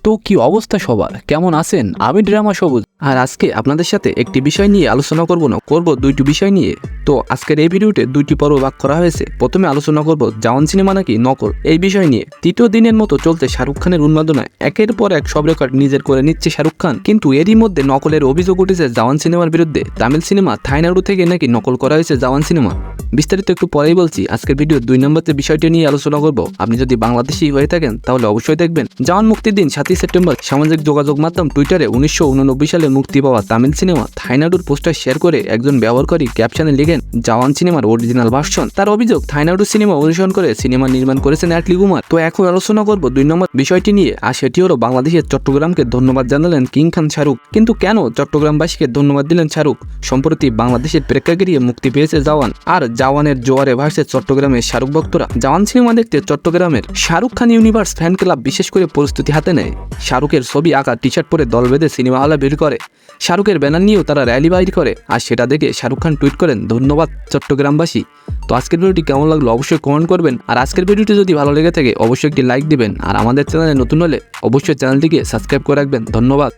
তো কি অবস্থা সবার, কেমন আছেন? আমি ড্রামা সবুজ, আর আজকে আপনাদের সাথে একটি বিষয় নিয়ে আলোচনা করব দুইটি বিষয় নিয়ে। তো আজকের এই ভিডিওতে দুইটি পর্ব ভাগ করা হয়েছে। প্রথমে আলোচনা করব জওয়ান সিনেমা নাকি নকল এই বিষয় নিয়ে। তৃতীয় দিনের মতো চলছে শাহরুখ খানের উন্মাদনায়, একের পর এক সব রেকর্ড নিজের করে নিচ্ছে শাহরুখ খান। কিন্তু এরই মধ্যে নকলের অভিযোগ উঠেছে জওয়ান সিনেমার বিরুদ্ধে। তামিল সিনেমা থাইনাড়ু থেকে নাকি নকল করা হয়েছে জওয়ান সিনেমা। বিস্তারিত একটু পরেই বলছি। আজকের ভিডিও 2 নম্বরে বিষয়টি নিয়ে আলোচনা করব। আপনি যদি বাংলাদেশি হয়ে থাকেন তাহলে অবশ্যই দেখবেন। জওয়ান মুক্তির দিন 7ই সেপ্টেম্বর সামাজিক যোগাযোগ মাধ্যম টুইটারে 1989 সালে মুক্তি পাওয়া তামিল সিনেমা থাইনাড়ুর পোস্টার শেয়ার করে একজন ব্যবহারকারী ক্যাপশনে লিখেন জওয়ান সিনেমার অরিজিনাল ভার্সন। তার অভিযোগ থাইনাড়ু সিনেমা অনুসরণ করে সিনেমা নির্মাণ করেছেন অ্যাটলি কুমার। তো এখন আলোচনা করব 2 নম্বর বিষয়টি নিয়ে, আর সেটি হলো বাংলাদেশের চট্টগ্রামকে ধন্যবাদ জানালেন কিং খান শাহরুখ। কিন্তু কেন চট্টগ্রামবাসীকে ধন্যবাদ দিলেন শাহরুখ? সম্প্রতি বাংলাদেশের প্রেক্ষাগৃহে মুক্তি পেয়েছে জওয়ান, আর জওয়ানের জোয়ারে ভাসছে চট্টগ্রামের শাহরুখ ভক্তরা। জওয়ান সিনেমা দেখতে চট্টগ্রামের Shahrukh Khan universe fan club বিশেষ করে প্রস্তুতি হাতে নেয়। শাহরুখের ছবি আঁকা টি শার্ট পরে দল বেঁধে সিনেমা হলে ভিড় করে। শাহরুখের ব্যানার নিয়েও তারা র্যালি বাইর করে, আর সেটা দেখে শাহরুখ খান টুইট করেন ধন্যবাদ চট্টগ্রামবাসী। তো আজকের ভিডিওটি কেমন লাগলো অবশ্যই কমেন্ট করবেন, আর আজকের ভিডিওটি যদি ভালো লেগে থাকে অবশ্যই একটি লাইক দিবেন, আর আমাদের চ্যানেলে নতুন হলে অবশ্যই চ্যানেলটিকে সাবস্ক্রাইব করে রাখবেন। ধন্যবাদ।